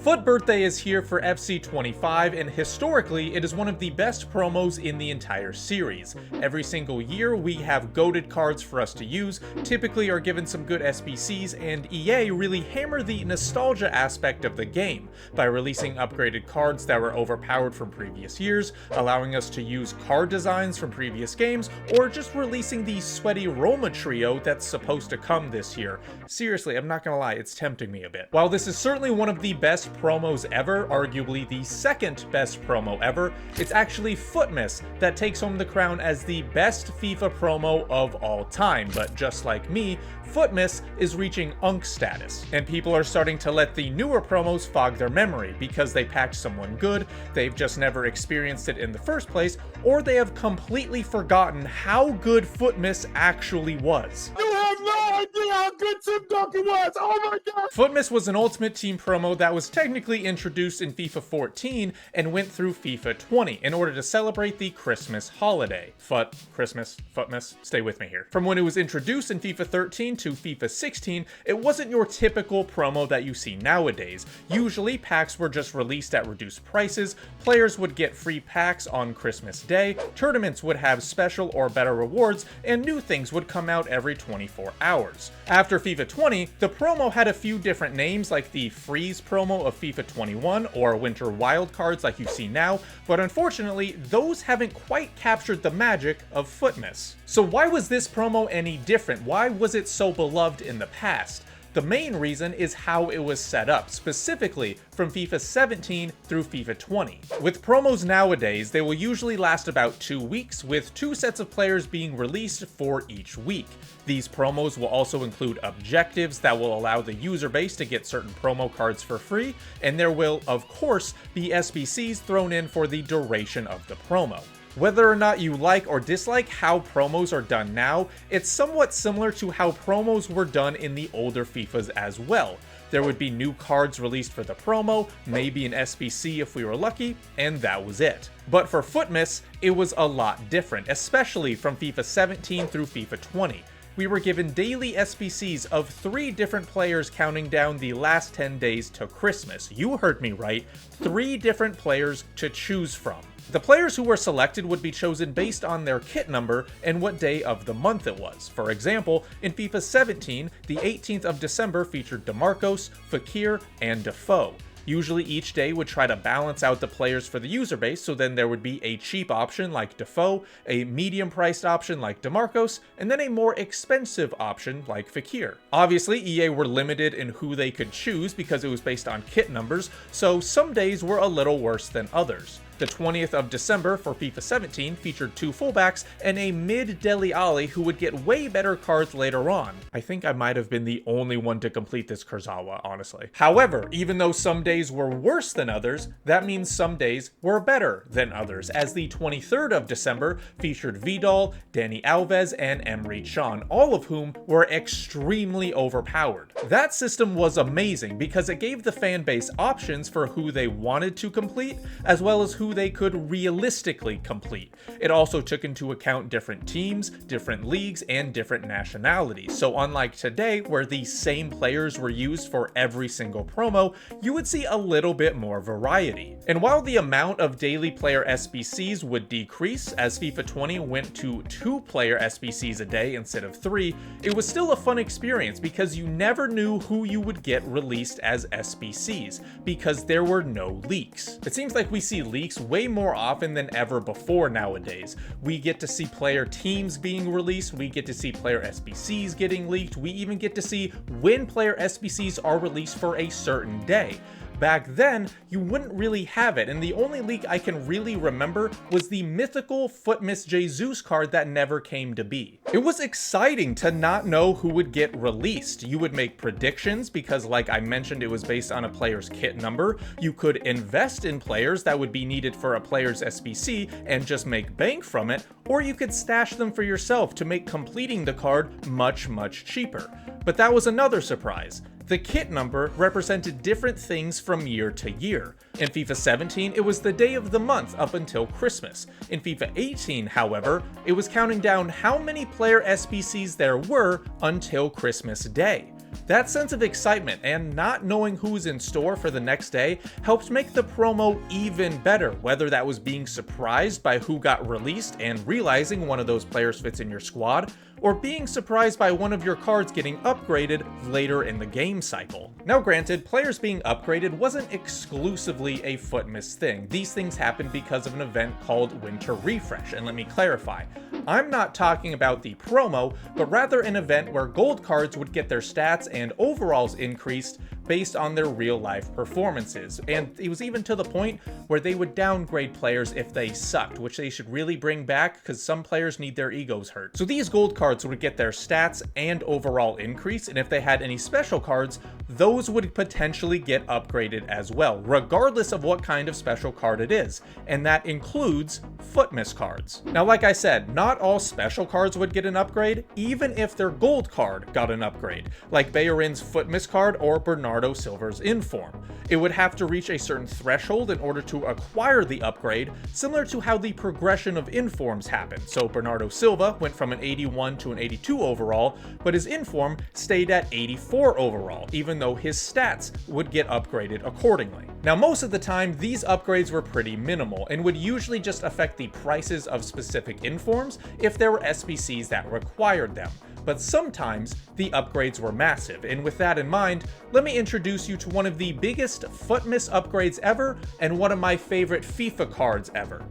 FUT Birthday is here for FC25, and historically, it is one of the best promos in the entire series. Every single year, we have goated cards for us to use, typically are given some good SBCs, and EA really hammer the nostalgia aspect of the game by releasing upgraded cards that were overpowered from previous years, allowing us to use card designs from previous games, or just releasing the sweaty Roma trio that's supposed to come this year. Seriously, I'm not gonna lie, it's tempting me a bit. While this is certainly one of the best promos ever, arguably the second best promo ever, it's actually FUTmas that takes home the crown as the best FIFA promo of all time. But just like me, FUTmas is reaching UNC status, and people are starting to let the newer promos fog their memory because they packed someone good, they've just never experienced it in the first place, or they have completely forgotten how good FUTmas actually was. You have no idea how good Tim Duncan was! Oh my god! FUTmas was an Ultimate Team promo that was technically introduced in FIFA 14 and went through FIFA 20 in order to celebrate the Christmas holiday. FUTmas, stay with me here. From when it was introduced in FIFA 13 to FIFA 16, it wasn't your typical promo that you see nowadays. Usually, packs were just released at reduced prices, players would get free packs on Christmas Day, tournaments would have special or better rewards, and new things would come out every 24 hours. After FIFA 20, the promo had a few different names like the Freeze promo of FIFA 21 or Winter Wildcards like you see now, but unfortunately, those haven't quite captured the magic of FUTmas. So why was this promo any different? Why was it so beloved in the past? The main reason is how it was set up, specifically from FIFA 17 through FIFA 20. With promos nowadays, they will usually last about 2 weeks, with 2 sets of players being released for each week. These promos will also include objectives that will allow the user base to get certain promo cards for free, and there will, of course, be SBCs thrown in for the duration of the promo. Whether or not you like or dislike how promos are done now, it's somewhat similar to how promos were done in the older FIFAs as well. There would be new cards released for the promo, maybe an SBC if we were lucky, and that was it. But for FUTmas, it was a lot different, especially from FIFA 17 through FIFA 20. We were given daily SBCs of 3 different players counting down the last 10 days to Christmas. You heard me right, 3 different players to choose from. The players who were selected would be chosen based on their kit number and what day of the month it was. For example, in FIFA 17, the 18th of December featured DeMarcos, Fekir, and Defoe. Usually each day would try to balance out the players for the user base, so then there would be a cheap option like Defoe, a medium-priced option like DeMarcos, and then a more expensive option like Fekir. Obviously, EA were limited in who they could choose because it was based on kit numbers, so some days were a little worse than others. The 20th of December for FIFA 17 featured 2 fullbacks and a mid-Dele Alli who would get way better cards later on. I think I might have been the only one to complete this Kurzawa, honestly. However, even though some days were worse than others, that means some days were better than others, as the 23rd of December featured Vidal, Dani Alves, and Emre Can, all of whom were extremely overpowered. That system was amazing because it gave the fan base options for who they wanted to complete, as well as who they could realistically complete. It also took into account different teams, different leagues, and different nationalities. So unlike today, where the same players were used for every single promo, you would see a little bit more variety. And while the amount of daily player SBCs would decrease as FIFA 20 went to 2 player SBCs a day instead of 3, it was still a fun experience because you never knew who you would get released as SBCs because there were no leaks. It seems like we see leaks way more often than ever before nowadays. We get to see player teams being released, we get to see player SBCs getting leaked, we even get to see when player SBCs are released for a certain day. Back then, you wouldn't really have it, and the only leak I can really remember was the mythical FUTmas Jesus card that never came to be. It was exciting to not know who would get released. You would make predictions because, like I mentioned, it was based on a player's kit number. You could invest in players that would be needed for a player's SBC and just make bank from it, or you could stash them for yourself to make completing the card much cheaper. But that was another surprise. The kit number represented different things from year to year. In FIFA 17, it was the day of the month up until Christmas. In FIFA 18, however, it was counting down how many player SBCs there were until Christmas Day. That sense of excitement and not knowing who's in store for the next day helped make the promo even better, whether that was being surprised by who got released and realizing one of those players fits in your squad, or being surprised by one of your cards getting upgraded later in the game cycle. Now granted, players being upgraded wasn't exclusively a FUTmas thing. These things happened because of an event called Winter Refresh, and let me clarify. I'm not talking about the promo, but rather an event where gold cards would get their stats and overalls increased based on their real-life performances, and it was even to the point where they would downgrade players if they sucked, which they should really bring back because some players need their egos hurt. So these gold cards would get their stats and overall increase, and if they had any special cards, those would potentially get upgraded as well, regardless of what kind of special card it is, and that includes FUTmas cards. Now, like I said, not all special cards would get an upgrade, even if their gold card got an upgrade, like Bayern's FUTmas card or Bernardo Silva's Inform. It would have to reach a certain threshold in order to acquire the upgrade, similar to how the progression of Informs happened. So Bernardo Silva went from an 81 to an 82 overall, but his Inform stayed at 84 overall, even though his stats would get upgraded accordingly. Now, most of the time, these upgrades were pretty minimal and would usually just affect the prices of specific Informs if there were SBCs that required them. But sometimes the upgrades were massive, and with that in mind, let me introduce you to one of the biggest FUTmas upgrades ever and one of my favorite FIFA cards ever.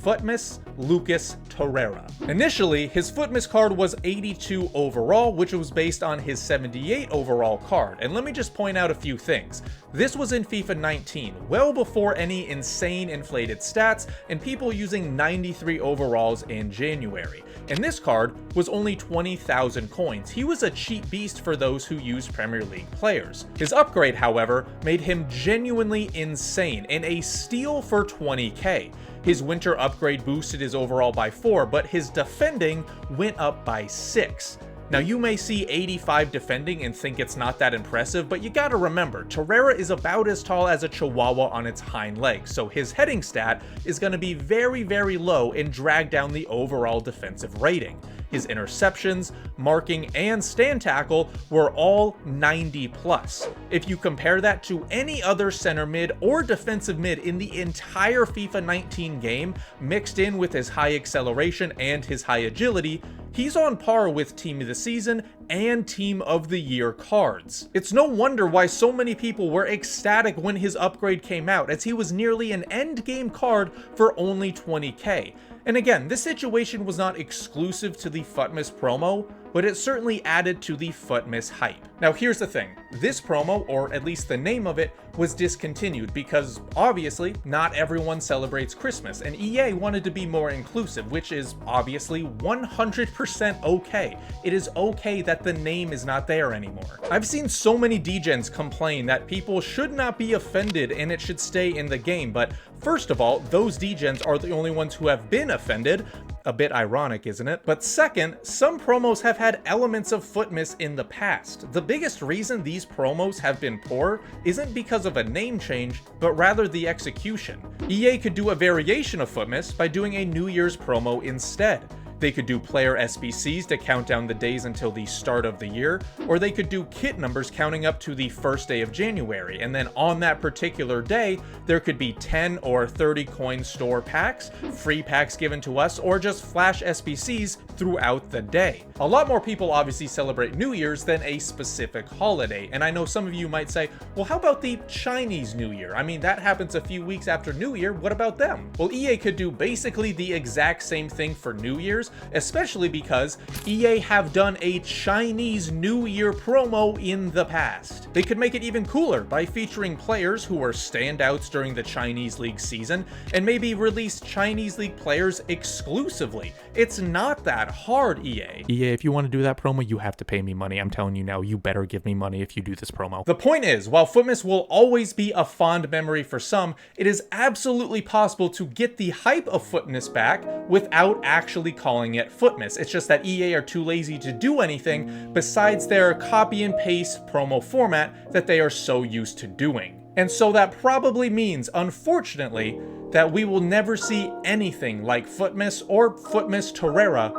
FUTmas Lucas Torreira. Initially, his FUTmas card was 82 overall, which was based on his 78 overall card, and let me just point out a few things. This was in FIFA 19, well before any insane inflated stats and people using 93 overalls in January. And this card was only 20,000 coins. He was a cheap beast for those who used Premier League players. His upgrade, however, made him genuinely insane and a steal for 20k. His winter upgrade boosted his overall by 4, but his defending went up by 6. Now, you may see 85 defending and think it's not that impressive, but you gotta remember, Torreira is about as tall as a chihuahua on its hind legs, so his heading stat is gonna be very, very low and drag down the overall defensive rating. His interceptions, marking, and stand tackle were all 90 plus. If you compare that to any other center mid or defensive mid in the entire FIFA 19 game, mixed in with his high acceleration and his high agility, he's on par with Team of the Season and Team of the Year cards. It's no wonder why so many people were ecstatic when his upgrade came out, as he was nearly an endgame card for only 20k. And again, this situation was not exclusive to the FUTmas promo, but it certainly added to the FUTmas hype. Now here's the thing, this promo, or at least the name of it, was discontinued because obviously not everyone celebrates Christmas, and EA wanted to be more inclusive, which is obviously 100% okay. It is okay that the name is not there anymore. I've seen so many degens complain that people should not be offended and it should stay in the game, but first of all, those degens are the only ones who have been offended. A bit ironic, isn't it? But second, some promos have had elements of FUTmas in the past. The biggest reason these promos have been poor isn't because of a name change, but rather the execution. EA could do a variation of FUTmas by doing a New Year's promo instead. They could do player SBCs to count down the days until the start of the year, or they could do kit numbers counting up to the first day of January, and then on that particular day, there could be 10 or 30 coin store packs, free packs given to us, or just flash SBCs throughout the day. A lot more people obviously celebrate New Year's than a specific holiday, and I know some of you might say, well, how about the Chinese New Year? I mean, that happens a few weeks after New Year, what about them? Well, EA could do basically the exact same thing for New Year's, especially because EA have done a Chinese New Year promo in the past. They could make it even cooler by featuring players who were standouts during the Chinese League season, and maybe release Chinese League players exclusively. It's not that hard, EA. EA, if you want to do that promo, you have to pay me money. I'm telling you now, you better give me money if you do this promo. The point is, while FUTmas will always be a fond memory for some, it is absolutely possible to get the hype of FUTmas back without actually calling calling it FUTmas. It's just that EA are too lazy to do anything besides their copy and paste promo format that they are so used to doing. And so that probably means, unfortunately, that we will never see anything like FUTmas or FUTmas Torreira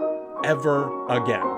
ever again.